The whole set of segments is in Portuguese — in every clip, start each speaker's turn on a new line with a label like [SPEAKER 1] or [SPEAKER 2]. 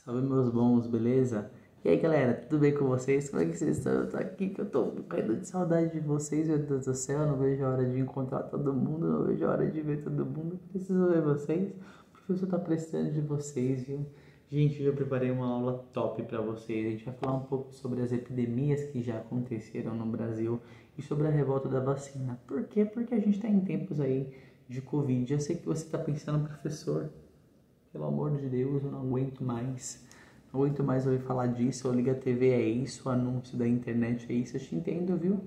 [SPEAKER 1] Salve meus bons, beleza? E aí galera, tudo bem com vocês? Como é que vocês estão? Eu tô aqui que eu tô caindo de saudade de vocês, meu Deus do céu. Não vejo a hora de encontrar todo mundo, não vejo a hora de ver todo mundo. Preciso ver vocês. O professor tá precisando de vocês, viu? Gente, eu preparei uma aula top pra vocês. A gente vai falar um pouco sobre as epidemias que já aconteceram no Brasil e sobre a revolta da vacina. Por quê? Porque a gente tá em tempos aí de Covid. Eu sei que você tá pensando, professor, pelo amor de Deus, eu não aguento mais. Não aguento mais ouvir falar disso. Ou liga a TV, é isso. O anúncio da internet, é isso. Eu te entendo, viu?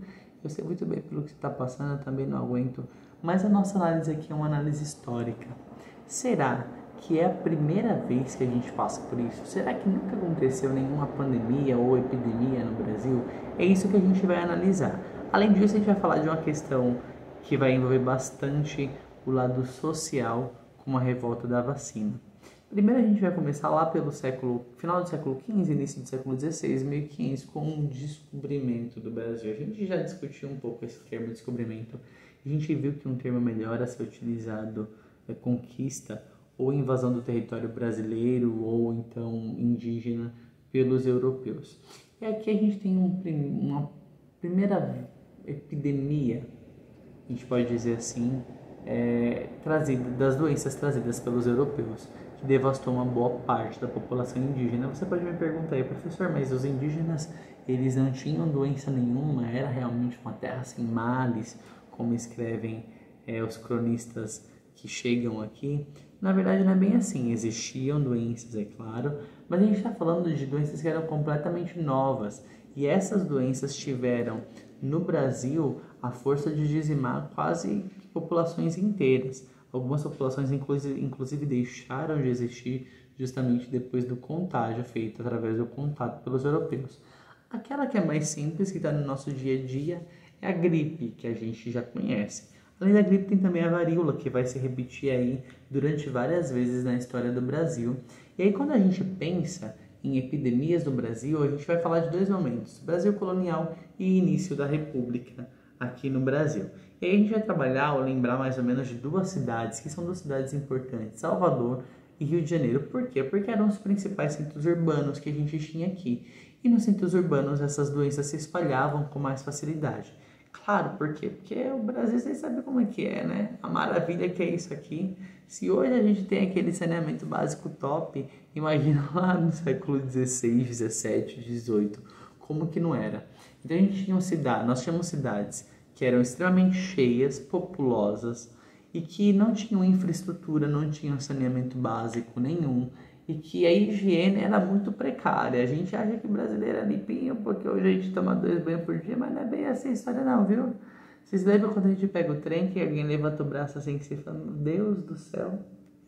[SPEAKER 1] Eu sei muito bem pelo que você está passando, eu também não aguento. Mas a nossa análise aqui é uma análise histórica. Será que é a primeira vez que a gente passa por isso? Será que nunca aconteceu nenhuma pandemia ou epidemia no Brasil? É isso que a gente vai analisar. Além disso, a gente vai falar de uma questão que vai envolver bastante o lado social, como a revolta da vacina. Primeiro a gente vai começar lá pelo final do século XV, início do século XVI, 1500, com o descobrimento do Brasil. A gente já discutiu um pouco esse termo descobrimento. A gente viu que um termo melhor a ser utilizado é conquista ou invasão do território brasileiro ou então indígena pelos europeus. E aqui a gente tem uma primeira epidemia, a gente pode dizer assim, das doenças trazidas pelos europeus, que devastou uma boa parte da população indígena. Você pode me perguntar aí, professor, mas os indígenas, eles não tinham doença nenhuma? Era realmente uma terra sem males, como escrevem os cronistas que chegam aqui? Na verdade não é bem assim, existiam doenças, é claro, mas a gente está falando de doenças que eram completamente novas, e essas doenças tiveram no Brasil a força de dizimar quase populações inteiras. Algumas populações inclusive deixaram de existir justamente depois do contágio feito através do contato pelos europeus. Aquela que é mais simples, que está no nosso dia a dia, é a gripe, que a gente já conhece. Além da gripe tem também a varíola, que vai se repetir aí durante várias vezes na história do Brasil. E aí quando a gente pensa em epidemias no Brasil, a gente vai falar de dois momentos: Brasil colonial e início da República aqui no Brasil. E aí a gente vai trabalhar ou lembrar mais ou menos de duas cidades, que são duas cidades importantes, Salvador e Rio de Janeiro. Por quê? Porque eram os principais centros urbanos que a gente tinha aqui. E nos centros urbanos essas doenças se espalhavam com mais facilidade. Claro, por quê? Porque o Brasil, vocês sabem como é que é, né? A maravilha que é isso aqui. Se hoje a gente tem aquele saneamento básico top, imagina lá no século XVI, XVII, XVIII, como que não era. Então a gente tinha nós tínhamos cidades que eram extremamente cheias, populosas, e que não tinham infraestrutura, não tinham saneamento básico nenhum, e que a higiene era muito precária. A gente acha que o brasileiro é limpinho porque hoje a gente toma 2 banhos por dia, mas não é bem assim a história não, viu? Vocês lembram quando a gente pega o trem que alguém levanta o braço assim que você fala, meu Deus do céu?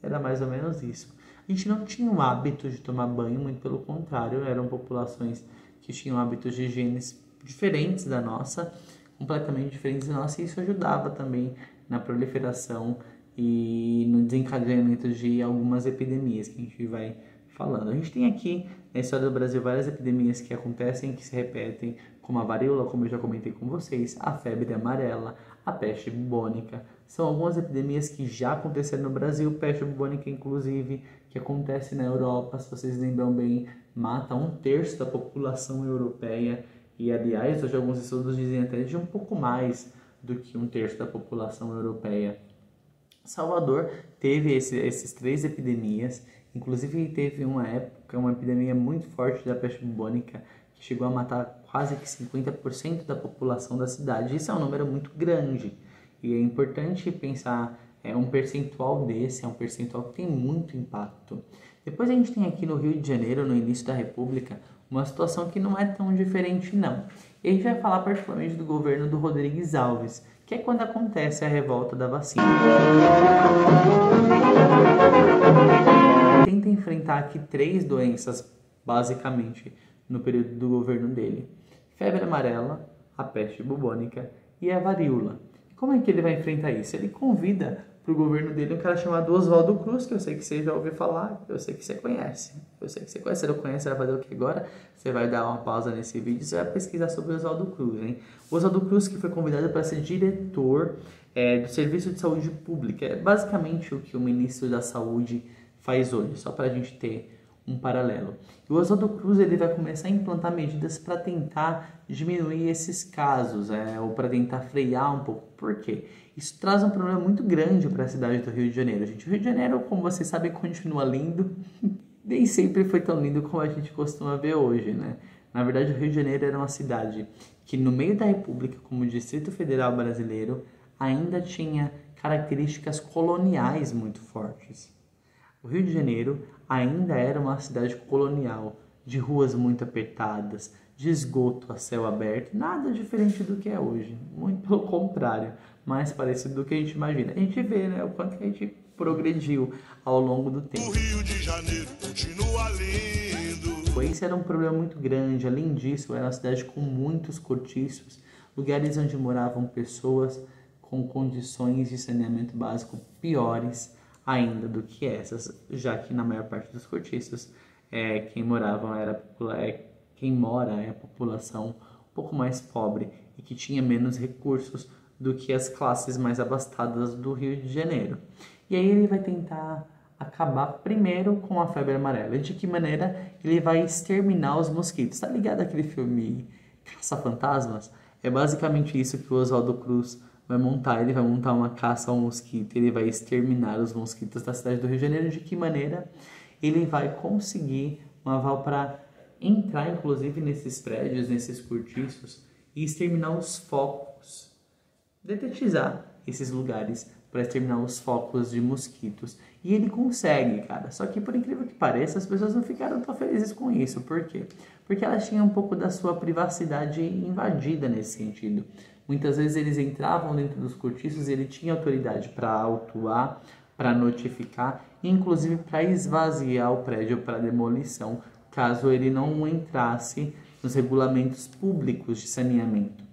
[SPEAKER 1] Era mais ou menos isso. A gente não tinha o hábito de tomar banho, muito pelo contrário, eram populações que tinham hábitos de higiene diferentes da nossa, completamente diferentes da nossa, e isso ajudava também na proliferação e no desencadeamento de algumas epidemias que a gente vai falando. A gente tem aqui na história do Brasil várias epidemias que acontecem, que se repetem, como a varíola, como eu já comentei com vocês, a febre amarela, a peste bubônica. São algumas epidemias que já aconteceram no Brasil, peste bubônica inclusive, que acontece na Europa, se vocês lembram bem, mata 1/3 da população europeia. E, aliás, hoje alguns estudos dizem até de um pouco mais do que 1/3 da população europeia. Salvador teve esses 3 epidemias, inclusive teve uma época, uma epidemia muito forte da peste bubônica, que chegou a matar quase que 50% da população da cidade. Isso é um número muito grande, e é importante pensar, um percentual desse, é um percentual que tem muito impacto. Depois a gente tem aqui no Rio de Janeiro, no início da República, uma situação que não é tão diferente não. E a gente vai falar particularmente do governo do Rodrigues Alves, que é quando acontece a revolta da vacina. Ele tenta enfrentar aqui 3 doenças, basicamente, no período do governo dele: febre amarela, a peste bubônica e a varíola. E como é que ele vai enfrentar isso? Ele convida para o governo dele um cara chamado Oswaldo Cruz, que eu sei que você já ouviu falar, eu sei que você conhece. Se não conhece, você vai fazer o que agora? Você vai dar uma pausa nesse vídeo e você vai pesquisar sobre o Oswaldo Cruz, hein? O Oswaldo Cruz, que foi convidado para ser diretor do Serviço de Saúde Pública. É basicamente o que o ministro da Saúde faz hoje, só para a gente ter um paralelo. E o Oswaldo Cruz ele vai começar a implantar medidas para tentar diminuir esses casos, ou para tentar frear um pouco. Por quê? Isso traz um problema muito grande para a cidade do Rio de Janeiro. Gente, o Rio de Janeiro, como vocês sabem, continua lindo. Nem sempre foi tão lindo como a gente costuma ver hoje, né? Na verdade, o Rio de Janeiro era uma cidade que, no meio da República, como Distrito Federal brasileiro, ainda tinha características coloniais muito fortes. O Rio de Janeiro ainda era uma cidade colonial, de ruas muito apertadas, de esgoto a céu aberto, nada diferente do que é hoje, muito pelo contrário, mais parecido do que a gente imagina. A gente vê, né, o quanto que a gente progrediu ao longo do tempo.
[SPEAKER 2] O Rio de Janeiro continua lindo.
[SPEAKER 1] Esse era um problema muito grande. Além disso, era uma cidade com muitos cortiços, lugares onde moravam pessoas com condições de saneamento básico piores ainda do que essas, já que na maior parte dos cortiços quem mora é a população um pouco mais pobre e que tinha menos recursos do que as classes mais abastadas do Rio de Janeiro. E aí ele vai tentar acabar primeiro com a febre amarela. E de que maneira ele vai exterminar os mosquitos? Tá ligado aquele filme Caça-Fantasmas? É basicamente isso que o Oswaldo Cruz vai montar. Ele vai montar uma caça ao mosquito, ele vai exterminar os mosquitos da cidade do Rio de Janeiro. De que maneira ele vai conseguir um aval para entrar, inclusive, nesses prédios, nesses cortiços e exterminar os focos, detetizar esses lugares para exterminar os focos de mosquitos. E ele consegue, cara. Só que, por incrível que pareça, as pessoas não ficaram tão felizes com isso. Por quê? Porque elas tinham um pouco da sua privacidade invadida nesse sentido. Muitas vezes eles entravam dentro dos cortiços e ele tinha autoridade para autuar, para notificar, e inclusive para esvaziar o prédio para demolição, caso ele não entrasse nos regulamentos públicos de saneamento.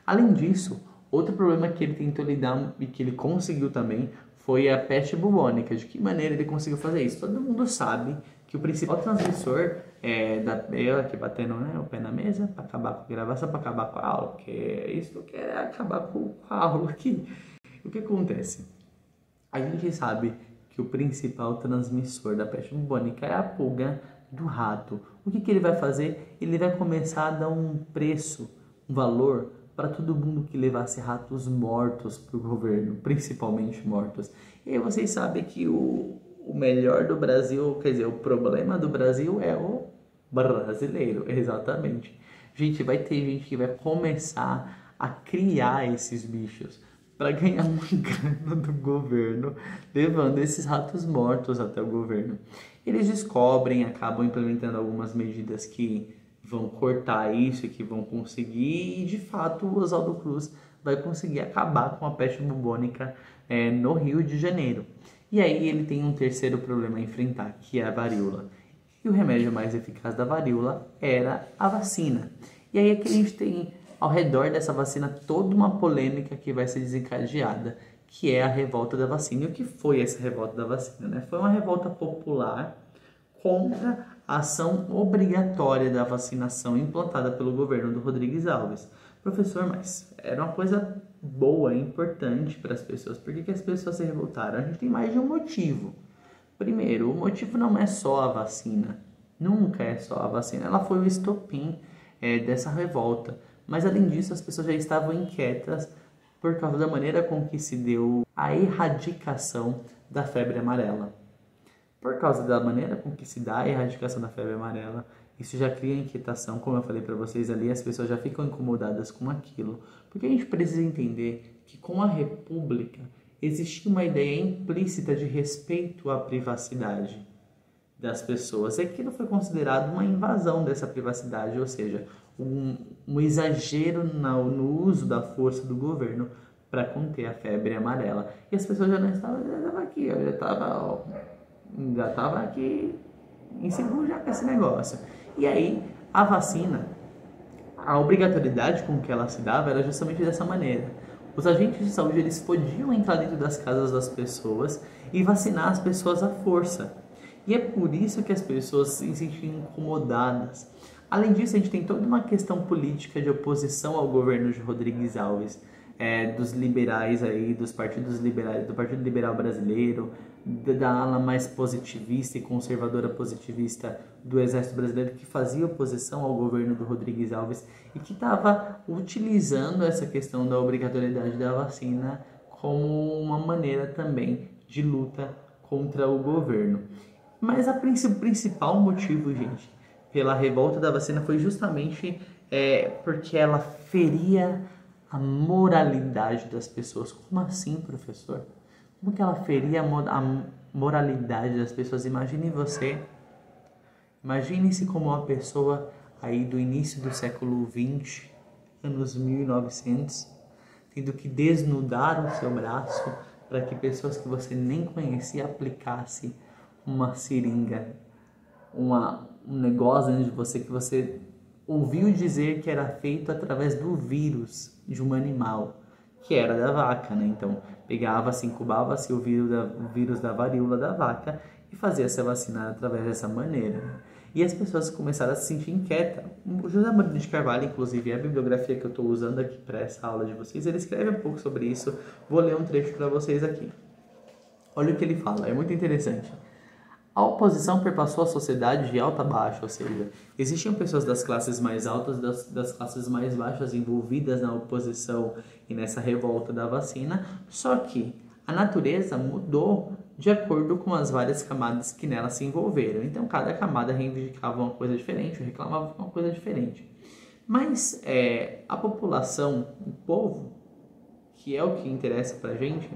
[SPEAKER 1] Além disso, outro problema que ele tentou lidar e que ele conseguiu também foi a peste bubônica. De que maneira ele conseguiu fazer isso? Todo mundo sabe que o principal transmissor eu aqui batendo, né, o pé na mesa para acabar com a gravação, para acabar com a aula, porque isso que é acabar com a aula aqui. O que acontece? A gente sabe que o principal transmissor da peste bubônica é a pulga do rato. O que ele vai fazer? Ele vai começar a dar um preço, um valor para todo mundo que levasse ratos mortos para o governo, principalmente mortos. E aí vocês sabem que o melhor do Brasil, quer dizer, o problema do Brasil é o brasileiro, exatamente. Gente, vai ter gente que vai começar a criar esses bichos para ganhar uma grana do governo, levando esses ratos mortos até o governo. Eles descobrem, acabam implementando algumas medidas que vão cortar isso e que vão conseguir, e de fato o Oswaldo Cruz vai conseguir acabar com a peste bubônica no Rio de Janeiro. E aí ele tem um terceiro problema a enfrentar, que é a varíola. E o remédio mais eficaz da varíola era a vacina. E aí é que a gente tem ao redor dessa vacina toda uma polêmica que vai ser desencadeada, que é a revolta da vacina. E o que foi essa revolta da vacina, né? Foi uma revolta popular contra a ação obrigatória da vacinação implantada pelo governo do Rodrigues Alves. Professor, mas era uma coisa boa, importante para as pessoas. Por que as pessoas se revoltaram? A gente tem mais de um motivo. Primeiro, o motivo não é só a vacina. Nunca é só a vacina. Ela foi o estopim dessa revolta. Mas, além disso, as pessoas já estavam inquietas por causa da maneira com que se deu a erradicação da febre amarela. Por causa da maneira com que se dá a erradicação da febre amarela, isso já cria inquietação, como eu falei para vocês ali, as pessoas já ficam incomodadas com aquilo. Porque a gente precisa entender que com a República existia uma ideia implícita de respeito à privacidade das pessoas. E aquilo foi considerado uma invasão dessa privacidade, ou seja, um exagero no uso da força do governo para conter a febre amarela. E as pessoas já não estavam, já estava aqui inseguro já com esse negócio. E aí, a vacina, a obrigatoriedade com que ela se dava era justamente dessa maneira. Os agentes de saúde, eles podiam entrar dentro das casas das pessoas e vacinar as pessoas à força. E é por isso que as pessoas se sentiam incomodadas. Além disso, a gente tem toda uma questão política de oposição ao governo de Rodrigues Alves. dos liberais aí, dos partidos liberais, do Partido Liberal Brasileiro, da ala mais positivista e conservadora positivista do Exército Brasileiro, que fazia oposição ao governo do Rodrigues Alves e que estava utilizando essa questão da obrigatoriedade da vacina como uma maneira também de luta contra o governo. Mas o principal motivo, gente, pela revolta da vacina foi justamente porque ela feria a moralidade das pessoas. Como assim, professor? Como que ela feria a moralidade das pessoas? Imagine-se como uma pessoa aí do início do século XX, anos 1900, tendo que desnudar o seu braço para que pessoas que você nem conhecia aplicassem uma seringa, um negócio dentro de você que você ouviu dizer que era feito através do vírus de um animal, que era da vaca, né? Então, pegava-se, incubava-se o vírus da varíola da vaca e fazia-se a vacina através dessa maneira. E as pessoas começaram a se sentir inquietas. O José Murilo de Carvalho, inclusive, a bibliografia que eu estou usando aqui para essa aula de vocês, ele escreve um pouco sobre isso. Vou ler um trecho para vocês aqui. Olha o que ele fala, é muito interessante. A oposição perpassou a sociedade de alta a baixa, ou seja, existiam pessoas das classes mais altas, das classes mais baixas envolvidas na oposição e nessa revolta da vacina, só que a natureza mudou de acordo com as várias camadas que nela se envolveram. Então, cada camada reivindicava uma coisa diferente, reclamava uma coisa diferente. Mas a população, o povo, que é o que interessa pra gente,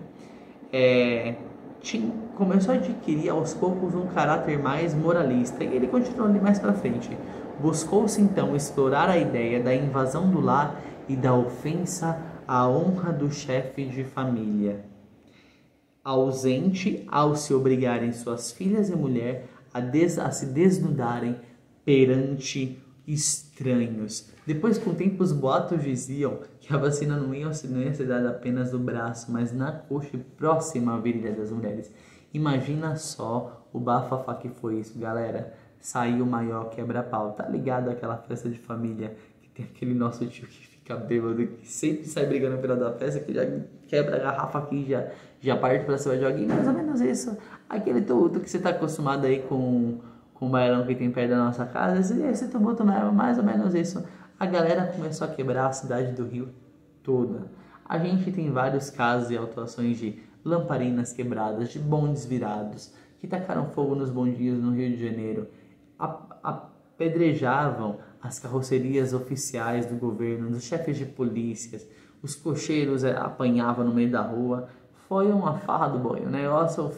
[SPEAKER 1] começou a adquirir aos poucos um caráter mais moralista, e ele continuou ali mais para frente. Buscou-se então explorar a ideia da invasão do lar e da ofensa à honra do chefe de família, ausente ao se obrigarem suas filhas e mulher a se desnudarem perante estranhos. Depois, com o tempo, os boatos diziam que a vacina não ia ser dada apenas no braço, mas na coxa e próxima à virilha das mulheres. Imagina só o bafafá que foi isso, galera. Saiu o maior quebra-pau. Tá ligado àquela festa de família que tem aquele nosso tio que fica bêbado, que sempre sai brigando pela da festa, que já quebra a garrafa aqui, já parte pra cima de alguém. Mais ou menos isso. Aquele tumulto que você tá acostumado aí com o bailão que tem perto da nossa casa. Esse tumulto não é mais ou menos isso. A galera começou a quebrar a cidade do Rio toda. A gente tem vários casos e autuações de lamparinas quebradas, de bondes virados, que tacaram fogo nos bondinhos no Rio de Janeiro, apedrejavam as carrocerias oficiais do governo, dos chefes de polícias, os cocheiros apanhavam no meio da rua. Foi uma farra do boi, o negócio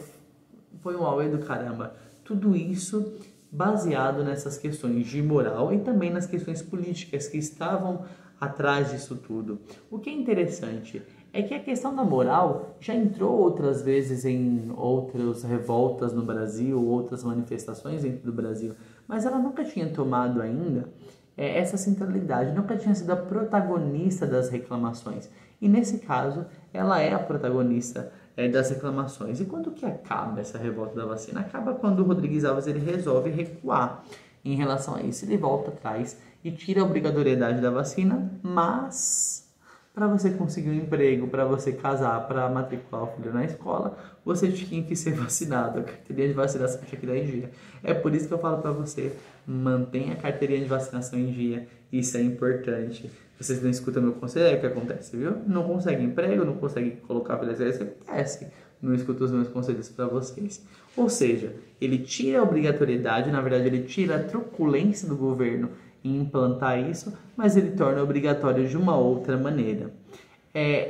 [SPEAKER 1] foi um auê do caramba. Tudo isso baseado nessas questões de moral e também nas questões políticas que estavam atrás disso tudo. O que é interessante é que a questão da moral já entrou outras vezes em outras revoltas no Brasil, outras manifestações dentro do Brasil, mas ela nunca tinha tomado ainda essa centralidade, nunca tinha sido a protagonista das reclamações. E nesse caso, ela é a protagonista das reclamações. E quando que acaba essa revolta da vacina? Acaba quando o Rodrigues Alves ele resolve recuar em relação a isso. Ele volta atrás e tira a obrigatoriedade da vacina, mas para você conseguir um emprego, para você casar, para matricular o filho na escola, você tinha que ser vacinado. A carteirinha de vacinação tinha que dar em dia. É por isso que eu falo para você, mantenha a carteirinha de vacinação em dia. Isso é importante. Vocês não escutam meu conselho, é o que acontece, viu? Não consegue emprego, não consegue colocar a filha, isso acontece. Não escuta os meus conselhos para vocês. Ou seja, ele tira a obrigatoriedade, na verdade ele tira a truculência do governo em implantar isso, mas ele torna obrigatório de uma outra maneira.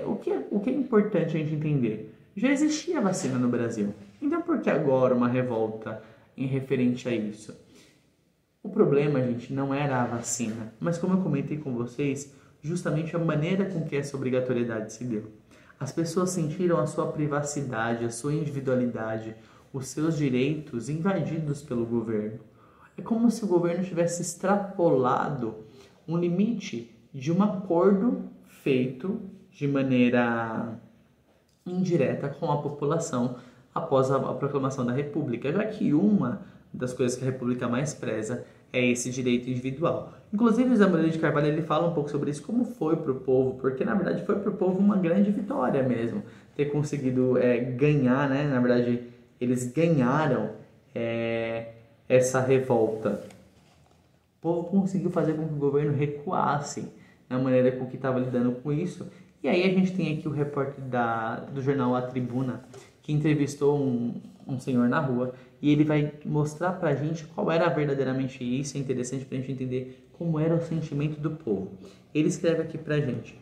[SPEAKER 1] O que é importante a gente entender? Já existia vacina no Brasil. Então por que agora uma revolta em referente a isso? O problema, gente, não era a vacina, mas como eu comentei com vocês, justamente a maneira com que essa obrigatoriedade se deu. As pessoas sentiram a sua privacidade, a sua individualidade, os seus direitos invadidos pelo governo. É como se o governo tivesse extrapolado um limite de um acordo feito de maneira indireta com a população após a proclamação da República, já que uma das coisas que a República mais preza esse direito individual. Inclusive, o Zé Murilo de Carvalho ele fala um pouco sobre isso, como foi para o povo, porque na verdade foi para o povo uma grande vitória mesmo, ter conseguido ganhar, né? Na verdade, eles ganharam essa revolta. O povo conseguiu fazer com que o governo recuasse na maneira com que estava lidando com isso. E aí a gente tem aqui o repórter do jornal A Tribuna, que entrevistou um senhor na rua, e ele vai mostrar pra gente qual era verdadeiramente isso. É interessante pra gente entender como era o sentimento do povo. Ele escreve aqui pra gente: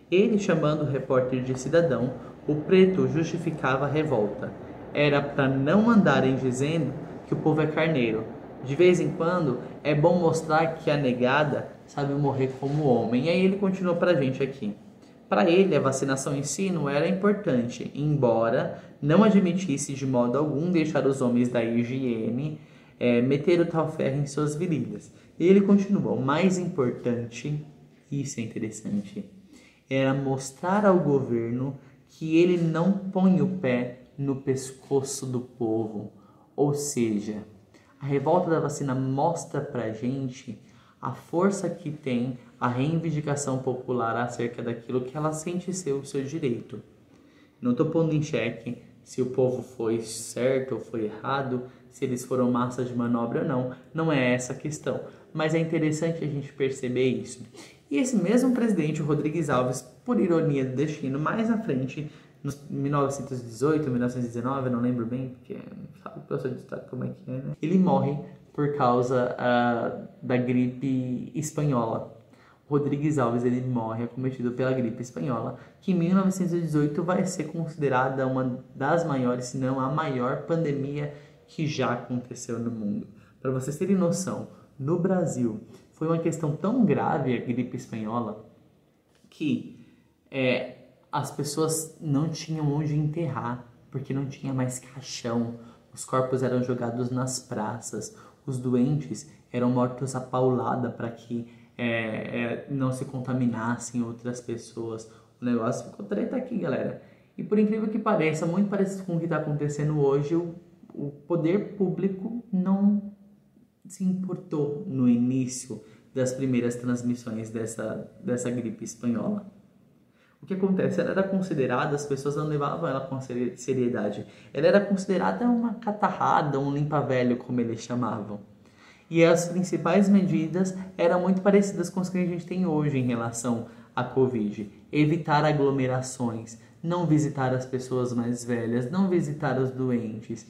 [SPEAKER 1] ele, chamando o repórter de cidadão, o preto justificava a revolta. Era para não andarem dizendo que o povo é carneiro. De vez em quando é bom mostrar que a negada sabe morrer como homem. E aí ele continua pra gente aqui. Para ele, a vacinação em si não era importante, embora não admitisse de modo algum deixar os homens da higiene meter o tal ferro em suas virilhas. E ele continua: o mais importante, isso é interessante, era mostrar ao governo que ele não põe o pé no pescoço do povo. Ou seja, a revolta da vacina mostra pra gente a força que tem a reivindicação popular acerca daquilo que ela sente ser o seu direito. Não estou pondo em xeque se o povo foi certo ou foi errado, se eles foram massa de manobra ou não. Não é essa a questão. Mas é interessante a gente perceber isso. E esse mesmo presidente, o Rodrigues Alves, por ironia do destino, mais à frente, em 1918, 1919, eu não lembro bem, porque sabe o professor de história como é que é, né? Ele morre por causa da gripe espanhola. Rodrigues Alves ele morre acometido pela gripe espanhola, que em 1918 vai ser considerada uma das maiores, se não a maior pandemia que já aconteceu no mundo. Para vocês terem noção, no Brasil foi uma questão tão grave a gripe espanhola que as pessoas não tinham onde enterrar, porque não tinha mais caixão, os corpos eram jogados nas praças, os doentes eram mortos à paulada para que não se contaminassem outras pessoas. O negócio ficou treta aqui, galera. E por incrível que pareça, muito parecido com o que está acontecendo hoje, o poder público não se importou no início das primeiras transmissões dessa gripe espanhola. O que acontece? Ela era considerada, as pessoas não levavam ela com seriedade. Ela era considerada uma catarrada, um limpa-velho, como eles chamavam. E as principais medidas eram muito parecidas com as que a gente tem hoje em relação à Covid. Evitar aglomerações, não visitar as pessoas mais velhas, não visitar os doentes.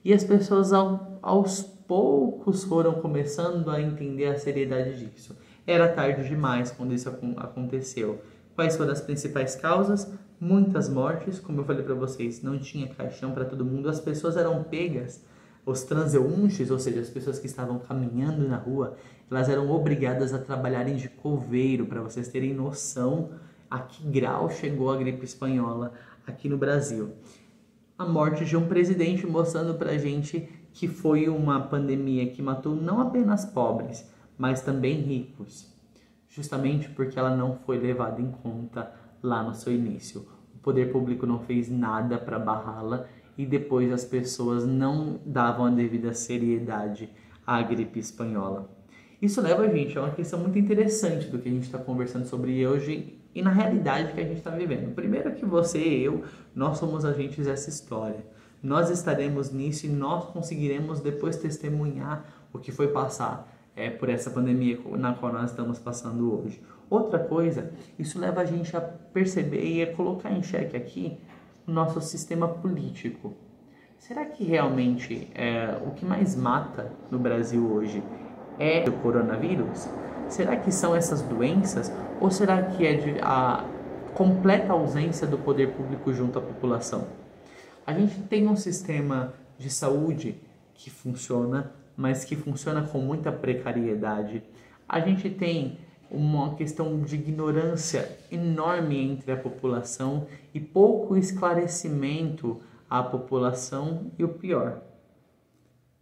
[SPEAKER 1] E as pessoas aos poucos foram começando a entender a seriedade disso. Era tarde demais quando isso aconteceu. Quais foram as principais causas? Muitas mortes, como eu falei para vocês, não tinha caixão para todo mundo, as pessoas eram pegas, os transeuntes, ou seja, as pessoas que estavam caminhando na rua, elas eram obrigadas a trabalharem de coveiro, para vocês terem noção a que grau chegou a gripe espanhola aqui no Brasil. A morte de um presidente mostrando pra gente que foi uma pandemia que matou não apenas pobres, mas também ricos. Justamente porque ela não foi levada em conta lá no seu início. O poder público não fez nada para barrá-la e depois as pessoas não davam a devida seriedade à gripe espanhola. Isso leva a gente a uma questão muito interessante do que a gente está conversando sobre hoje e na realidade que a gente está vivendo. Primeiro que você e eu, nós somos agentes dessa história. Nós estaremos nisso e nós conseguiremos depois testemunhar o que foi passar por essa pandemia na qual nós estamos passando hoje. Outra coisa, isso leva a gente a perceber e a colocar em xeque aqui o nosso sistema político. Será que realmente o que mais mata no Brasil hoje é o coronavírus? Será que são essas doenças? Ou será que é a completa ausência do poder público junto à população? A gente tem um sistema de saúde que funciona, mas que funciona com muita precariedade. A gente tem uma questão de ignorância enorme entre a população e pouco esclarecimento à população e o pior.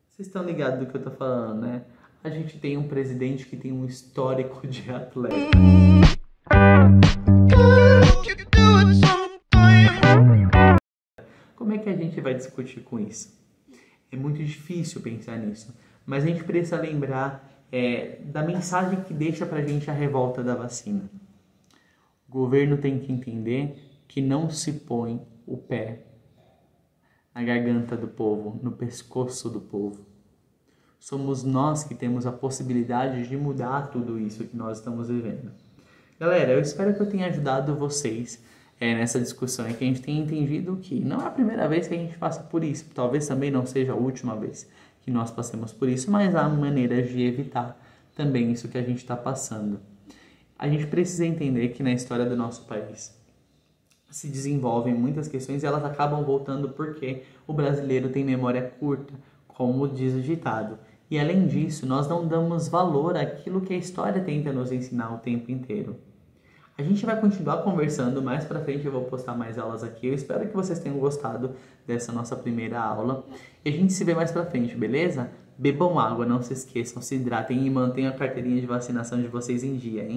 [SPEAKER 1] Vocês estão ligados do que eu tô falando, né? A gente tem um presidente que tem um histórico de atleta. Como é que a gente vai discutir com isso? É muito difícil pensar nisso, mas a gente precisa lembrar da mensagem que deixa pra gente a revolta da vacina. O governo tem que entender que não se põe o pé na garganta do povo, no pescoço do povo. Somos nós que temos a possibilidade de mudar tudo isso que nós estamos vivendo. Galera, eu espero que eu tenha ajudado vocês nessa discussão e que a gente tenha entendido que não é a primeira vez que a gente passa por isso. Talvez também não seja a última vez que nós passemos por isso, mas há maneiras de evitar também isso que a gente está passando. A gente precisa entender que na história do nosso país se desenvolvem muitas questões e elas acabam voltando porque o brasileiro tem memória curta, como diz o ditado. E além disso, nós não damos valor àquilo que a história tenta nos ensinar o tempo inteiro. A gente vai continuar conversando, mais pra frente eu vou postar mais aulas aqui. Eu espero que vocês tenham gostado dessa nossa primeira aula. E a gente se vê mais pra frente, beleza? Bebam água, não se esqueçam, se hidratem e mantenham a carteirinha de vacinação de vocês em dia, hein?